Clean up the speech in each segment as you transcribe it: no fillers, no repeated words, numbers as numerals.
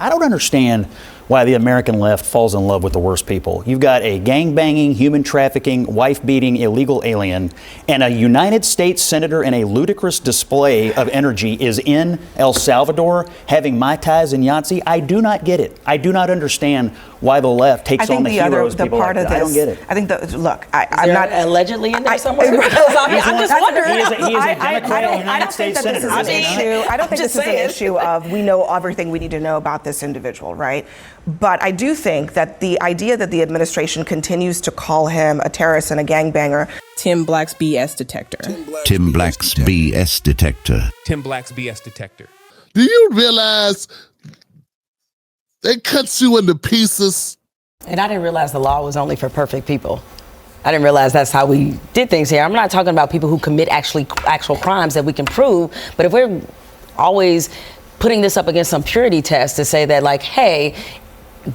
I don't understand why the American left falls in love with the worst people. You've got a gang-banging, human trafficking, wife-beating illegal alien, and a United States senator in a ludicrous display of energy is in El Salvador having Mai Tais and Yahtzee. I do not get it. I do not understand why the left takes on the heroes. The part of this, I don't get it. I think I'm not allegedly in there somewhere. I'm just wondering. He is a Democrat United States senator. I don't think this is an issue of we know everything we need to know about this individual, right? But I do think that the idea that the administration continues to call him a terrorist and a gangbanger. Tim Black's BS detector. Tim Black's BS detector. Tim Black's BS detector. Do you realize they cut you into pieces? And I didn't realize the law was only for perfect people. I didn't realize that's how we did things here. I'm not talking about people who commit actual crimes that we can prove, but if we're always putting this up against some purity test to say that, like, hey,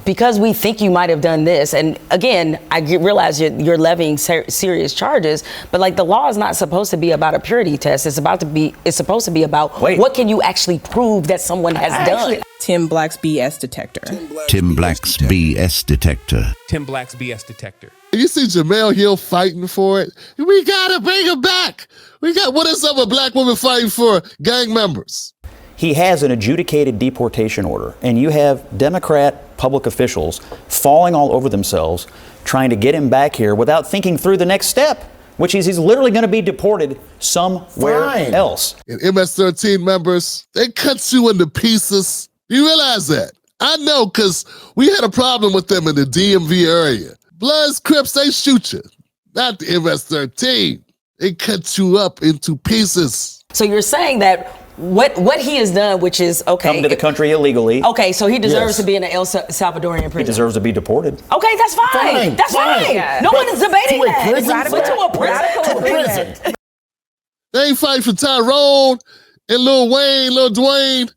because we think you might have done this, and again, I realize you're levying serious charges, but like the law is not supposed to be about a purity test. It's supposed to be about what can you actually prove that someone has done. Tim Black's BS detector. Tim Black's BS detector. Tim Black's BS detector. You see Jamel Hill fighting for it? We gotta bring him back. What is up with black women fighting for gang members? He has an adjudicated deportation order, and you have Democrat public officials falling all over themselves trying to get him back here without thinking through the next step, which is he's literally going to be deported somewhere else. And MS-13 members, they cut you into pieces. You realize that? I know, because we had a problem with them in the DMV area. Bloods, Crips, they shoot you. Not the MS-13. They cut you up into pieces. So you're saying that what he has done, which is, okay, come to the country illegally. Okay, so he deserves to be in an El Salvadorian prison. He deserves to be deported. Okay, that's fine. That's fine. Yeah. No one is debating that. To a prison. They ain't fighting for Tyrone and Lil Wayne, Lil Dwayne,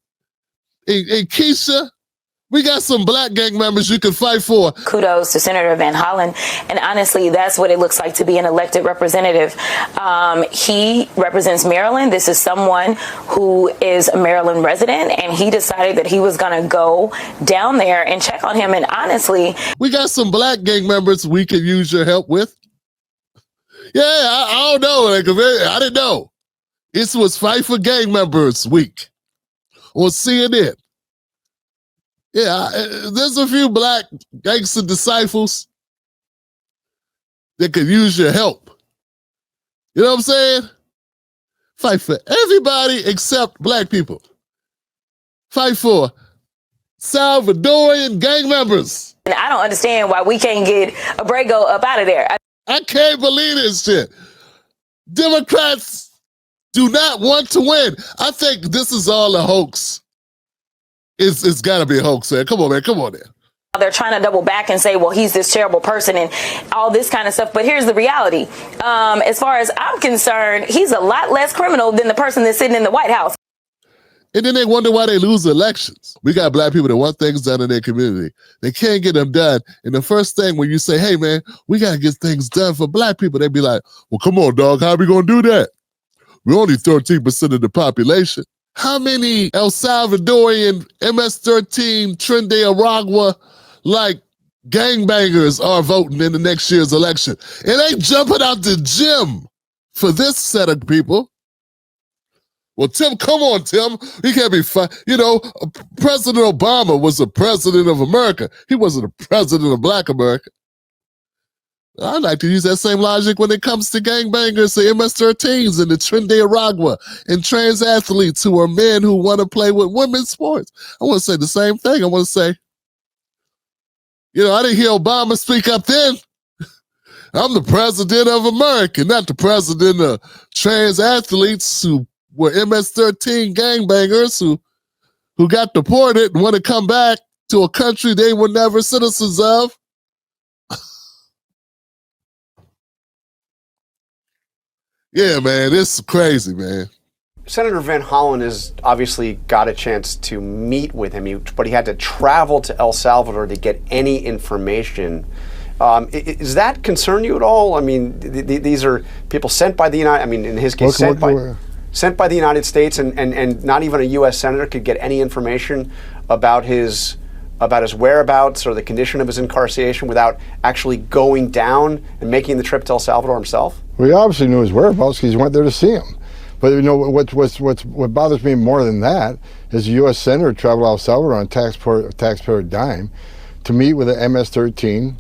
and Keisha. We got some black gang members you can fight for. Kudos to Senator Van Hollen. And honestly, that's what it looks like to be an elected representative. He represents Maryland. This is someone who is a Maryland resident, and he decided that he was going to go down there and check on him. And honestly, we got some black gang members we can use your help with. Yeah, I don't know. I didn't know. This was Fight for Gang Members Week on CNN. Yeah, there's a few black gangster disciples that could use your help. You know what I'm saying? Fight for everybody except black people. Fight for Salvadorian gang members. And I don't understand why we can't get Abrego up out of there. I can't believe this shit. Democrats do not want to win. I think this is all a hoax. It's got to be a hoax, man. Come on, man. Come on, man. They're trying to double back and say, well, he's this terrible person and all this kind of stuff. But here's the reality. As far as I'm concerned, he's a lot less criminal than the person that's sitting in the White House. And then they wonder why they lose elections. We got black people that want things done in their community. They can't get them done. And the first thing when you say, hey, man, we got to get things done for black people, they be like, well, come on, dog. How are we going to do that? We're only 13% of the population. How many El Salvadorian MS-13 Trinidad Aragua like gangbangers are voting in the next year's election? And they jumping out the gym for this set of people. Well, Tim, come on, Tim. He can't be President Obama was the president of America. He wasn't a president of Black America. I like to use that same logic when it comes to gangbangers, the MS-13s and the Trinidad Aragua and trans athletes who are men who want to play with women's sports. I want to say the same thing. I want to say, I didn't hear Obama speak up then. I'm the president of America, not the president of trans athletes who were MS-13 gangbangers who got deported and want to come back to a country they were never citizens of. Yeah, man, it's crazy, man. Senator Van Hollen has obviously got a chance to meet with him, but he had to travel to El Salvador to get any information. Does that concern you at all? I mean, these are people sent by the United, in his case, sent by... sent by the United States, and not even a U.S. senator could get any information about his whereabouts or the condition of his incarceration without actually going down and making the trip to El Salvador himself? Well, he obviously knew his whereabouts because he went there to see him. But you know what bothers me more than that is a U.S. senator traveled to El Salvador on taxpayer dime to meet with an MS-13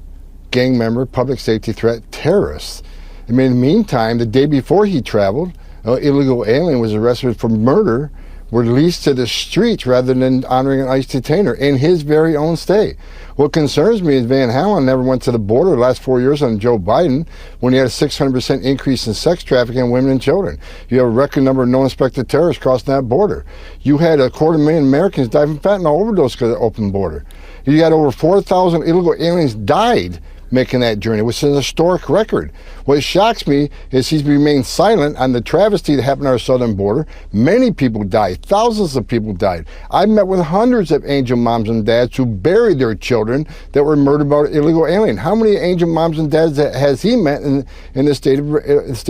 gang member, public safety threat terrorist. I mean, in the meantime, the day before he traveled, an illegal alien was arrested for murder, released to the streets rather than honoring an ICE detainer in his very own state. What concerns me is Van Halen never went to the border the last 4 years on Joe Biden when he had a 600% increase in sex trafficking in women and children. You have a record number of no-inspected terrorists crossing that border. You had 250,000 Americans die from fentanyl overdose because of the open border. You got over 4,000 illegal aliens died making that journey, which is a historic record. What shocks me is he's remained silent on the travesty that happened on our southern border. Many people died. Thousands of people died. I met with hundreds of angel moms and dads who buried their children that were murdered by an illegal alien. How many angel moms and dads has he met in the state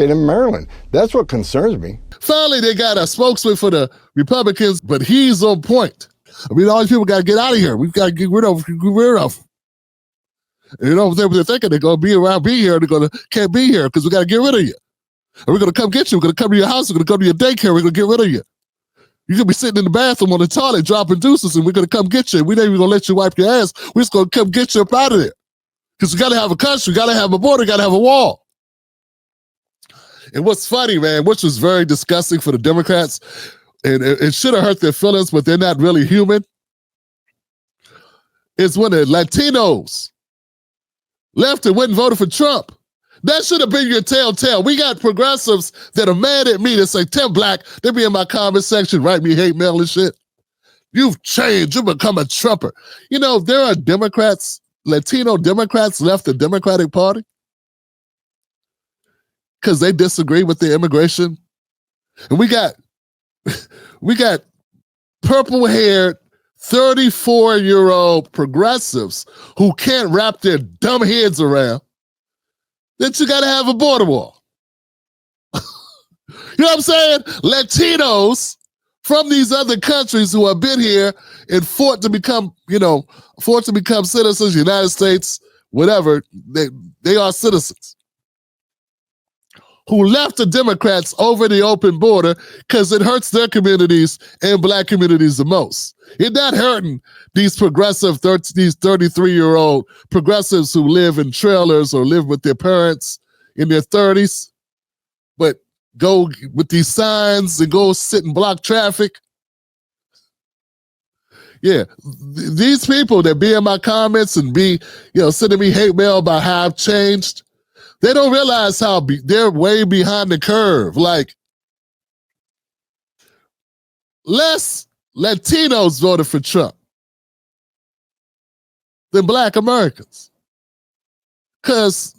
of Maryland? That's what concerns me. Finally, they got a spokesman for the Republicans, but he's on point. I mean, all these people got to get out of here. We've got to get rid of. And you know, they're thinking they're going to be here, they're can't be here because we got to get rid of you. And we're going to come get you. We're going to come to your house. We're going to come to your daycare. We're going to get rid of you. You're going to be sitting in the bathroom on the toilet dropping deuces, and we're going to come get you. We ain't even going to let you wipe your ass. We're just going to come get you up out of there. Because we got to have a country, got to have a border, got to have a wall. And what's funny, man, which was very disgusting for the Democrats, and it should have hurt their feelings, but they're not really human, is when the Latinos left and went and voted for Trump. That should have been your telltale. We got progressives that are mad at me that say, Tim Black, they be in my comment section, write me hate mail and shit. You've changed. You've become a Trumper. You know, there are Democrats, Latino Democrats left the Democratic Party because they disagree with the immigration. And we got purple-haired 34-year-old progressives who can't wrap their dumb heads around that you got to have a border wall. You know what I'm saying? Latinos from these other countries who have been here and fought to become citizens, United States, whatever, they are citizens, who left the Democrats over the open border because it hurts their communities and black communities the most. It's not hurting these progressive, these 33-year-old progressives who live in trailers or live with their parents in their 30s, but go with these signs and go sit and block traffic. Yeah, these people that be in my comments and be, sending me hate mail about how I've changed, they don't realize how they're way behind the curve. Like, less Latinos voted for Trump than black Americans because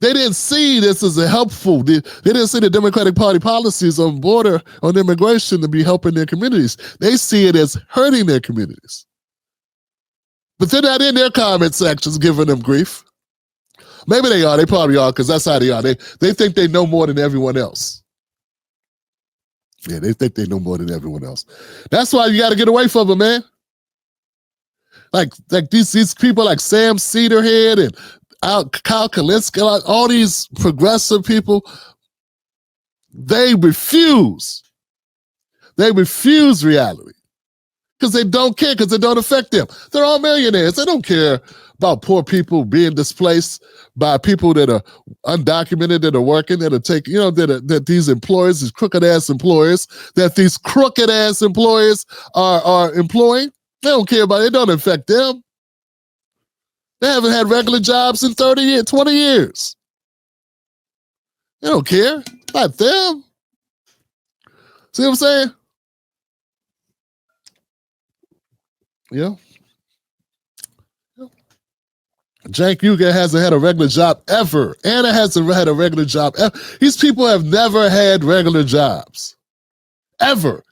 they didn't see this as a helpful. They didn't see the Democratic Party policies on immigration to be helping their communities. They see it as hurting their communities. But they're not in their comment sections giving them grief. Maybe they are. They probably are because that's how they are. They think they know more than everyone else. Yeah, they think they know more than everyone else. That's why you got to get away from them, man. Like these people like Sam Cedarhead and Kyle Kalinske, all these progressive people, they refuse. They refuse reality because they don't care, because it don't affect them. They're all millionaires. They don't care about poor people being displaced by people that are undocumented, that are working, that are taking, that these employers, these crooked-ass employers, are employing. They don't care about it. It don't affect them. They haven't had regular jobs in 30 years, 20 years. They don't care. Not them. See what I'm saying? Yeah. Cenk Uygur hasn't had a regular job ever. Anna hasn't had a regular job ever. These people have never had regular jobs. Ever.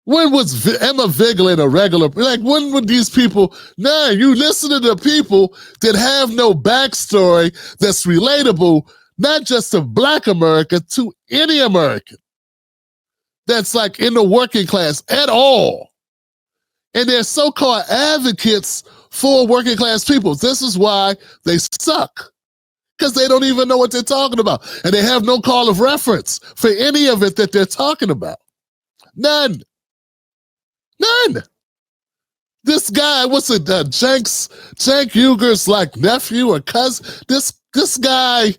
When was Emma Vigeland a regular? Like, when would these people? Nah, you listen to the people that have no backstory that's relatable, not just to black America, to any American. that's like in the working class at all. And they're so-called advocates for working class people. This is why they suck. Because they don't even know what they're talking about. And they have no call of reference for any of it that they're talking about. None. This guy, what's it, Cenk Uygur's like nephew or cousin? This guy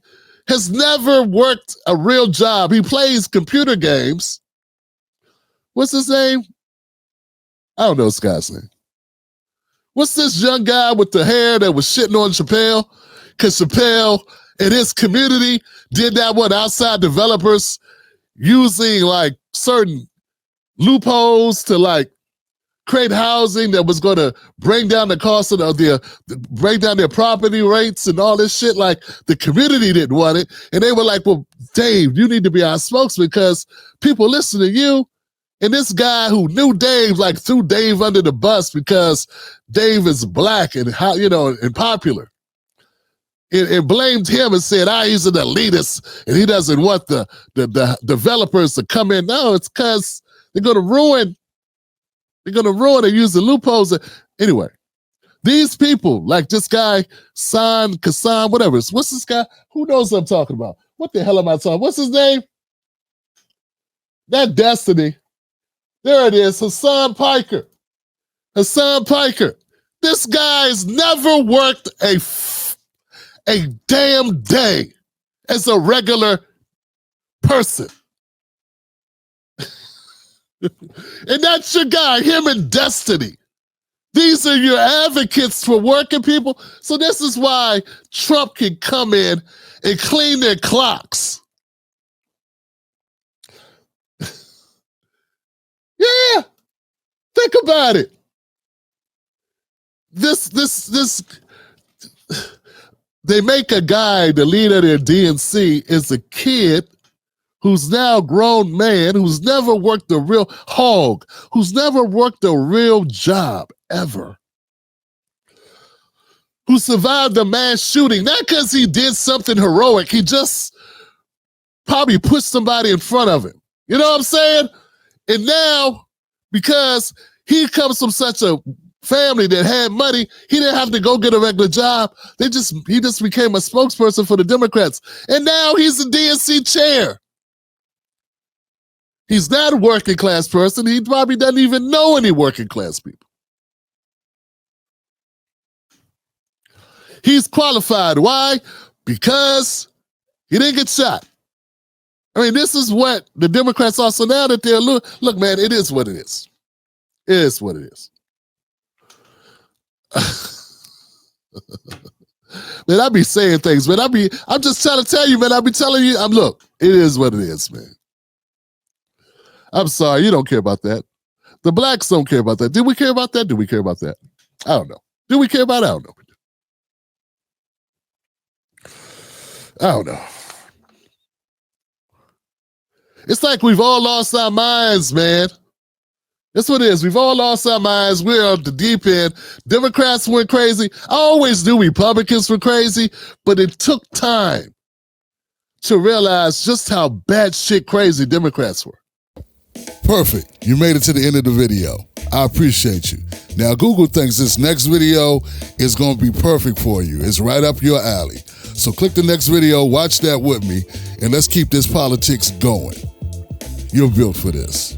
has never worked a real job. He plays computer games. What's his name? I don't know this guy's name. What's this young guy with the hair that was shitting on Chappelle? Because Chappelle in his community did that one outside developers using like certain loopholes to like create housing that was going to bring down the cost of bring down their property rates and all this shit. Like the community didn't want it. And they were like, well, Dave, you need to be our spokesman because people listen to you. And this guy who knew Dave, like threw Dave under the bus because Dave is black and and popular. It blamed him and said, he's an elitist and he doesn't want the developers to come in. No, it's because they're going to ruin and use the loopholes. Anyway, these people, like this guy, Kassan, whatever. What's this guy? Who knows what I'm talking about? What the hell am I talking? What's his name? That Destiny. There it is, Hassan Piker. This guy's never worked a damn day as a regular person. And that's your guy, him and Destiny. These are your advocates for working people. So this is why Trump can come in and clean their clocks. Yeah, think about it. They make a guy, the leader of their DNC, is a kid who's now a grown man, who's never worked a real hog, who's never worked a real job ever, who survived a mass shooting, not because he did something heroic, he just probably pushed somebody in front of him. You know what I'm saying? And now, because he comes from such a family that had money, he didn't have to go get a regular job. He just became a spokesperson for the Democrats. And now he's the DNC chair. He's not a working class person. He probably doesn't even know any working class people. He's qualified. Why? Because he didn't get shot. I mean, this is what the Democrats also now that they're look, man, it is what it is. It is what it is. Man, I be saying things, man. I'm just trying to tell you, man. I be telling you, look, it is what it is, man. I'm sorry, you don't care about that. The blacks don't care about that. Did we care about that? Did we care about that? I don't know. Did we care about it? I don't know. It's like we've all lost our minds, man. That's what it is. We've all lost our minds. We're on the deep end. Democrats went crazy. I always knew Republicans were crazy, but it took time to realize just how batshit crazy Democrats were. Perfect. You made it to the end of the video. I appreciate you. Now, Google thinks this next video is going to be perfect for you. It's right up your alley. So click the next video, watch that with me, and let's keep this politics going. You're built for this.